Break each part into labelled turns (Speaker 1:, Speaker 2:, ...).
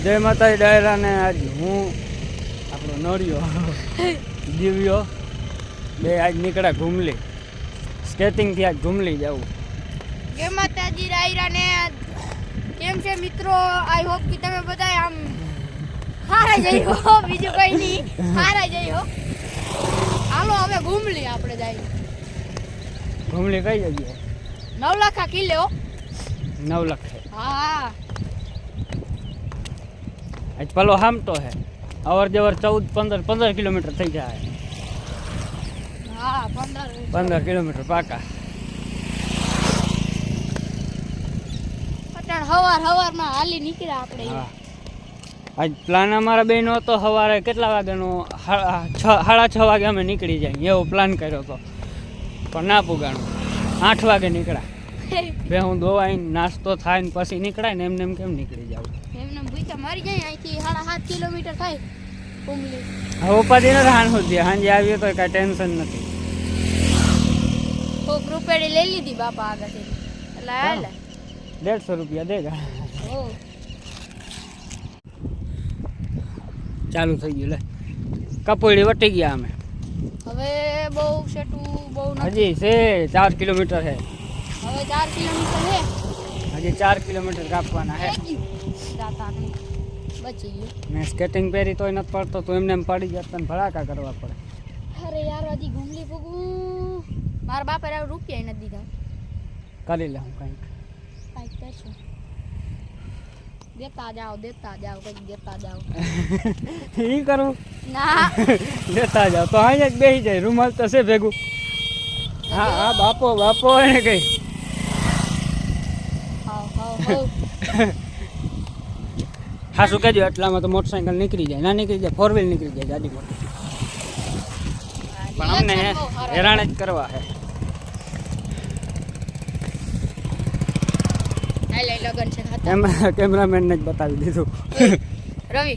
Speaker 1: જય માતા ડાયરા ને આજ હું આપણો નોરિયો દિવ્યો બે આજ નીકળ્યા ઘૂમલી સ્કેટિંગ થી આજ ઘૂમલી જવું.
Speaker 2: જય માતાજી ડાયરા ને કેમ છે મિત્રો? આઈ હોપ કે તમે બધા આમ હારા જઈ હો, બીજું કઈ નહીં, હારા જઈ હો. હાલો હવે ઘૂમલી આપણે જાય.
Speaker 1: ઘૂમલી કઈ જગ્યાએ?
Speaker 2: 9 લાખ કિલે હો.
Speaker 1: 9 લાખ.
Speaker 2: હા
Speaker 1: આજ પલો હામતો હે અવર જવર 14-15 કિલોમીટર થઈ જાય.
Speaker 2: હા
Speaker 1: 15 કિલોમીટર પાકા.
Speaker 2: પટાણ હવાર માં હાલી નીકળ્યા આપણે.
Speaker 1: આજ પ્લાન અમારા બેનો હતો સવારે કેટલા વાગ્યાનો 6:30 વાગે અમે નીકળી જાય એવો પ્લાન કર્યો હતો, પણ ના પુગાણું. 8 વાગે નીકળ્યા. બે હું દોવાઈને નાસ્તો થાય ને પછી નીકળાય ને એમને એમ કેમ નીકળી જાવ?
Speaker 2: એમને ભૂખા મારી જાય. અહીંથી 7.5 કિલોમીટર થાય ઘૂમલી.
Speaker 1: હવે ઉપાધિ નથી. હાન સુધી સાંજે આવ્યો તો કાંઈ ટેન્શન નથી.
Speaker 2: તો રૂપિયા લઈ લીધી બાપા આગળથી એટલે હાલ
Speaker 1: 150 રૂપિયા દેગા. ચાલુ થઈ ગયું. લે કપોડી વટી ગયા અમે.
Speaker 2: હવે બહુ સેટું બહુ
Speaker 1: હજી છે 4 કિલોમીટર છે.
Speaker 2: હવે 4 કિલોમીટર છે.
Speaker 1: હજી 4 કિલોમીટર કાપવાના છે.
Speaker 2: બચી ગયું.
Speaker 1: મેં સ્કેટિંગ પહેરી તોય નથી પડતો, તું એમને એમ પડી જત તને ભડાકા કરવા પડે.
Speaker 2: અરે યાર હજી ઘૂમલી પૂગું. મારા બાપે રૂપિયા નથી દીધા.
Speaker 1: કરી લે હું કંઈક
Speaker 2: કરશું. દેતા જાઓ કંઈક દેતા જાઓ.
Speaker 1: ઈ કરું
Speaker 2: ના
Speaker 1: લેતા જાવ તો અહીંયા જ બેસી જાય. રૂમાલ તો છે ભેગું. હા હા બાપો એને કઈ હા શું કહેજો. એટલામાં તો મોટરસાઇકલ નીકળી જાય. ના નીકળી જાય, 4 વ્હીલ નીકળી જાય ગાડી મોટી. પણ અમને હેરાન જ કરવા છે. એમાં કેમેરામેનને જ બતાવી દીધું.
Speaker 2: રવિ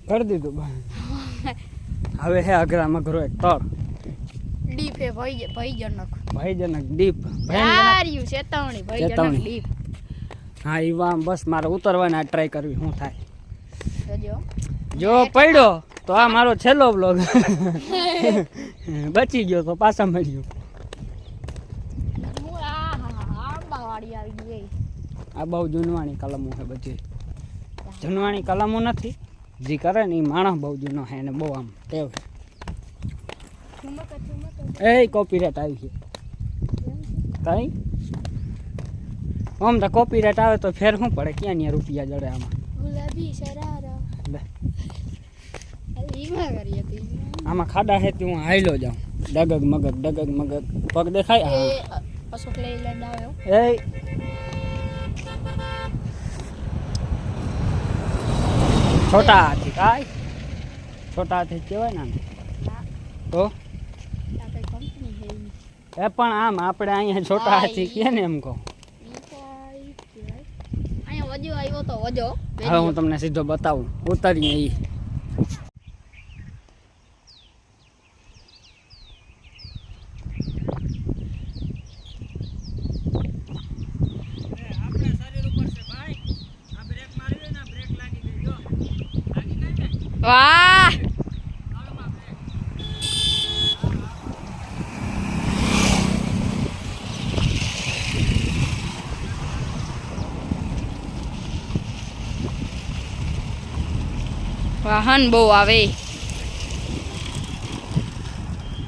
Speaker 1: કરી દીધું. હવે હે અઘરામાં ઘરો એક તળ
Speaker 2: ડીપ હે
Speaker 1: ભયજનક ડીપ.
Speaker 2: ચેતવણી ભયજનક ડીપ.
Speaker 1: હા ઈવા બસ મારે ઉતરવાના ટ્રાય કરવી. શું થાય જો
Speaker 2: જો
Speaker 1: પડ્યો તો આ મારો છેલ્લો બ્લોગ. બચી ગયો તો પાછા મળ્યું. આ બહુ જૂનવાણી કલમો છે બધી. જૂનવાણી કલમો નથી, જે કરે ને એ માણસ બહુ જૂનો છે એને બહુ આમ ટેવ છે. એ કોપીરાઇટ આવી છે કઈ આમ તો કોપીરાઇટ આવે તો ફેર શું પડે? ક્યાં ને રૂપિયા જડે આમાં. આમાં ખાડા છે હું હાઈલો જાઉં. ડગગ મગગ પગ દેખાય. એ છોટા હાથી કાય છોટા હાથી કહેવાય ને તો એ પણ આમ આપણે અહીંયા છોટા હાથી કહે ને એમ કહો. હવે હું તમને સીધો બતાવું. ઉતરીને ઈ
Speaker 2: વાહ વાહન બહુ આવે.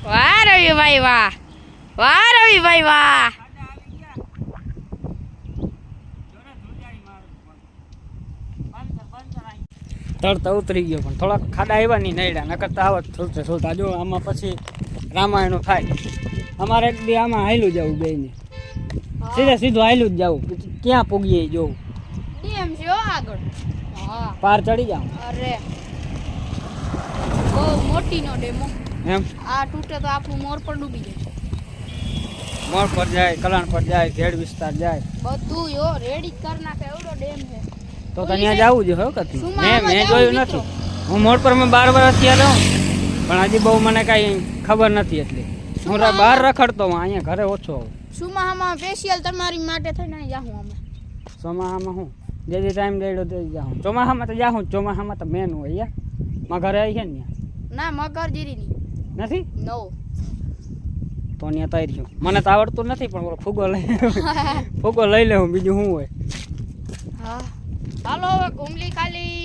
Speaker 2: વાહ રવિભાઈ વાહ. વાહ રવિભાઈ વાહ.
Speaker 1: તરતા ઉતરી ગયો પણ થોડાક ખાડા આવ્યા નહીં નડ્યા. ન કરતા આવત થોડતા જો આમાં પછી રામાયણો થાય. અમારે એક દી આમાં હાયલું જવું બેને. સીધું હાયલું જ જવું. ક્યાં પૂગીએ જોવું.
Speaker 2: ડેમ છે આગળ. હા
Speaker 1: પાર ચડી જાવ.
Speaker 2: અરે બહુ મોટી નો ડેમો
Speaker 1: એમ.
Speaker 2: આ તૂટે તો આપણું મોર પર ડૂબી જાય.
Speaker 1: મોર પર જાય, કલાણ પર જાય, ઘેડ વિસ્તાર જાય,
Speaker 2: બધું યો રેડી કરી નાખે એવડો ડેમ છે.
Speaker 1: તો ત્યાં જવું જોઈએ. હો કતી મેં જોયું નથી. હું મોડ પર મેં 12 વર્ષ થયા રહું પણ હજી બહુ મને કાંઈ ખબર નથી. એટલે હું બહાર રખડતો હું. અહીંયા ઘરે ઓછો આવું.
Speaker 2: સુમાહામાં સ્પેશિયલ તમારી માટે થઈને જાઉં અમે.
Speaker 1: સોમાહામાં હું જેથી ટાઈમ દેડો તે જાઉં ચોમાસામાં તો જાઉં ચોમાસામાં તો મેન હોય યાર મારા ઘરે આવી છે ને
Speaker 2: ના મગર જીરી ની
Speaker 1: નથી
Speaker 2: નો
Speaker 1: તો ત્યાં તૈયાર છું મને તો આવડતું નથી પણ ઓલો ફૂગો લઈ લેવું બીજું શું હોય
Speaker 2: હા ચાલો હવે ઘુમલી ખાલી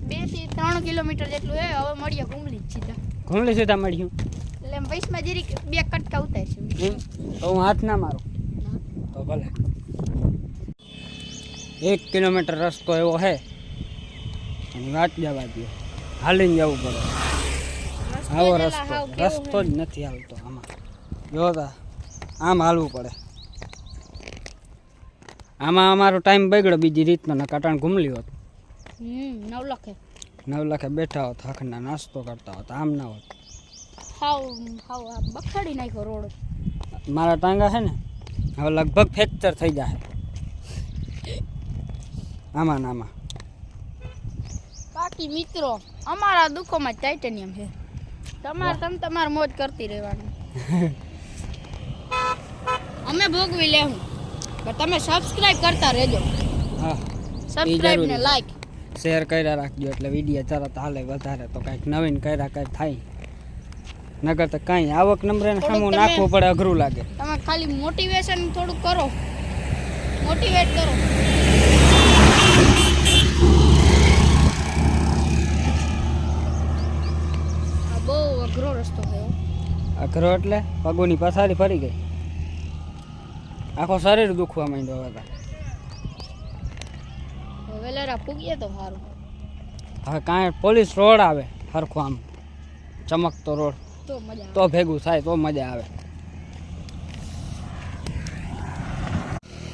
Speaker 2: 2 થી 3 કિલોમીટર જેટલું છે હવે મળીએ ઘુમલી સીધા
Speaker 1: ઘૂમલી સીધા મળ્યું
Speaker 2: એટલે એમ વૈશમાં જીરી 2 કટકા ઉતારશું
Speaker 1: તો હું હાથ ના મારું તો ભલે 1 કિલોમીટર રસ્તો એવો છે અને વાત જવા દે હાલીને જવું પડે આવો રસ્તો જ નથી હાલતો આમાં જોતા આમ હાલવું પડે આમાં અમારો ટાઈમ બગડ્યો બીજી રીતનો ને કટાણ ઘૂમલી હોત 9 લાખે બેઠા હોત હખના નાસ્તો કરતા હોત આમ ના હોત
Speaker 2: બખાડી નાખ્યો રોડ
Speaker 1: મારા ટાંગા છે ને હવે લગભગ ફ્રેક્ચર થઈ જાય આમાં ને આમાં
Speaker 2: બાકી મિત્રો અમારા દુઃખોમાં ટાઇટેનિયમ છે તમારે મોજ કરતી રહેવાની અમે ભોગવી લેવું પણ તમે સબસ્ક્રાઇબ કરતા રહેજો
Speaker 1: હા
Speaker 2: સબસ્ક્રાઇબ ને લાઈક
Speaker 1: શેર કર્યા રાખજો એટલે વિડીયો તરત હાલે વધારે તો કંઈક નવીન કર્યા કંઈક થાય નગર તો કાંઈ આવક નંબરે સામું નાખવું પડે અઘરું લાગે
Speaker 2: તમે ખાલી મોટિવેશન થોડુંક કરો મોટિવેટ કરો આ બહુ અઘરો રસ્તો થયો
Speaker 1: અઘરો એટલે પગોની પથારી ફરી ગઈ આખો શરીર દુખવા માંડ્યો હતા
Speaker 2: વેલેરા પૂગીએ તો સારું
Speaker 1: હવે કાંઈ પોલીસ રોડ આવે સરખો આમ ચમકતો રોડ
Speaker 2: તો મજા
Speaker 1: તો ભેગું થાય તો મજા આવે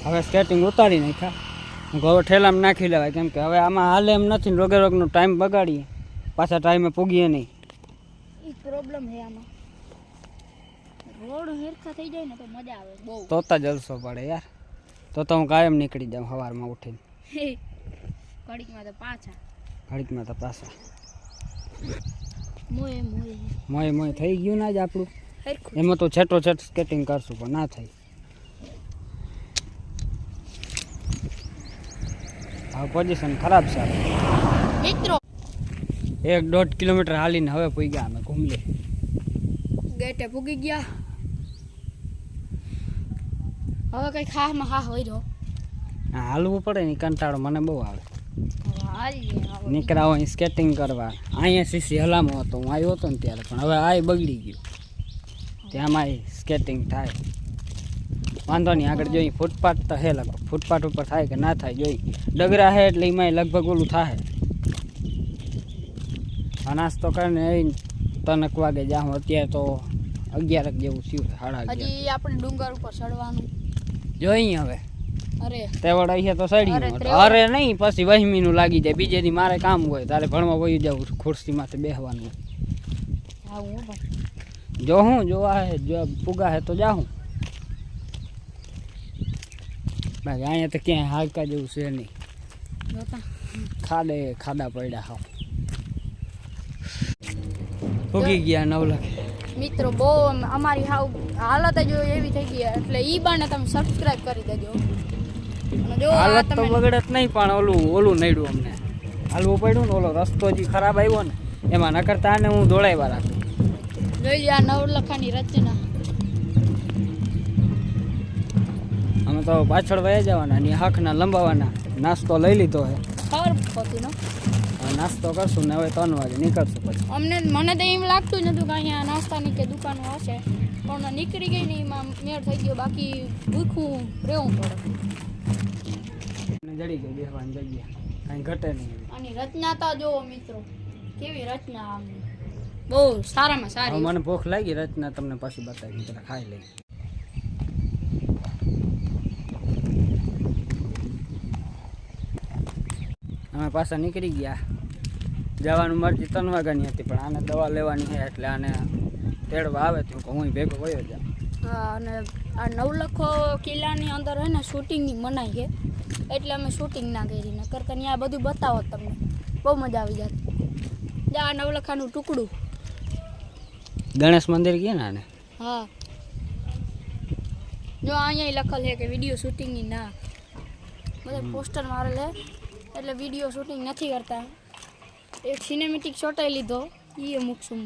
Speaker 1: હવે સ્કેટિંગ ઉતારી નાખ્યા હવે ઠેલામાં નાખી લેવાય કેમ કે હવે આમાં હાલે એમ નથી રોગે રોગનો ટાઈમ બગાડીએ પાછા ટાઈમે પૂગીએ નહીં
Speaker 2: એ પ્રોબ્લેમ છે આમાં રોડ હેરખા થઈ જાય ને તો મજા આવે બહુ
Speaker 1: તો જલસો પડે યાર તો હું કાયમ નીકળી જાઉં સવારમાં ઉઠીને
Speaker 2: ઘડીકમાં તો પાછા
Speaker 1: ઘડીકમાં તો પાછા
Speaker 2: મોય
Speaker 1: મોય થઈ ગયું ના જ આપણું
Speaker 2: હેરખું
Speaker 1: એમાં તો છેટો છેટ સ્કેટિંગ કરશું પણ ના થઈ હવે પોઝિશન ખરાબ છે
Speaker 2: મિત્રો
Speaker 1: 1.5 કિલોમીટર હાલીને હવે પૂગ્યા અમે ઘૂમલી
Speaker 2: ગેટે પૂગી ગયા હવે કઈ ખામાં હા હોય રહ્યો
Speaker 1: હાલવું પડે ને કંટાળો મને બહુ આવે નીકળાવો અહીં સ્કેટિંગ કરવા અહીંયા સીસી હલામો હતો હું આવ્યો હતો ને ત્યારે પણ હવે આ બગડી ગયું ત્યાંમાં સ્કેટિંગ થાય વાંધો નહીં આગળ જોઈ ફૂટપાથ તો હે લગભગ ફૂટપાથ ઉપર થાય કે ના થાય જોઈ ડગરા હે એટલે એમાં લગભગ ઓલું થાય આ નાસ્તો કરીને એ 3 વાગે જાઉં અત્યારે તો 11 જેવું થયું 11:30
Speaker 2: હજી આપણે ડુંગર ઉપર ચડવાનું
Speaker 1: જોઈ હવે
Speaker 2: અરે
Speaker 1: તેવડ અહીંયા તો સડી અરે નહીં પછી વહીમીનું લાગી જાય બીજે દી મારે કામ હોય તારે ભણવા વહી જવું ખુરશીમાંથી બેસવાનું જો હું જોવા હે જો પુગા હે તો જાઉં બાકી અહીંયા તો ક્યાંય હાલકા જેવું છે નહીં ખાડા પડ્યા હાવ ભૂગી ગયા 9 લાખ
Speaker 2: મિત્રો બહુ અમારી હાલત જો એવી થઈ ગઈ એટલે ઈ બાને તમે સબસ્ક્રાઇબ કરી દેજો
Speaker 1: હાલત તો બગડત નહીં પણ ઓલું નડ્યું અમને હાલવું પડ્યું ને ઓલો રસ્તો જે ખરાબ આવ્યો ને એમાં ન કરતા ને હું દોડાવ્યા રાખું
Speaker 2: જોઈ આ નવલખાની રચના
Speaker 1: અમે તો પાછળ વયા જવાના ને હકના લંબાવાના નાસ્તો લઈ લીધો હે
Speaker 2: ખબર પહોંચી નો
Speaker 1: નાસ્તો કરશું ને હવે 3 વાગે નીકળશું પછી
Speaker 2: મને તો એમ લાગતું નતું કે અહીંયા નાસ્તાની કે દુકાનો હશે પણ નીકળી ગઈ ને એમાં મેળ થઈ ગયો બાકી ભૂખું રહેવું પડે
Speaker 1: જડી ગઈ બેહવાની જગ્યા કાંઈ ઘટે નહીં
Speaker 2: આની રચના તો જોવો મિત્રો કેવી રચના આમ બહુ સારામાં સારી
Speaker 1: મને ભૂખ લાગી રચના તમને પછી બતાવી પેલા ખાઈ લઈ અમે પાછા નીકળી ગયા જવાનું મરજી 3 વાગ્યાની હતી પણ આને દવા લેવાની છે એટલે આને તેડવા આવે તો હું ભેગો વયો જાઉં
Speaker 2: હા અને આ નવલખો કિલ્લાની અંદર હે ને શૂટિંગની મનાઈ છે એટલે અમે શૂટિંગ ના કરી ને કરતા ત્યાં બધું બતાવો તમને બહુ મજા આવી જાય આ નવલખાનું ટુકડું
Speaker 1: ગણેશ મંદિર ગયા ને આને
Speaker 2: હા જો અહીંયા લખેલ છે કે વિડીયો શૂટિંગની ના બધા પોસ્ટર મારેલે એટલે વિડીયો શૂટિંગ નથી કરતા. એક સિનેમેટિક શોટ લીધો એ મૂકશું.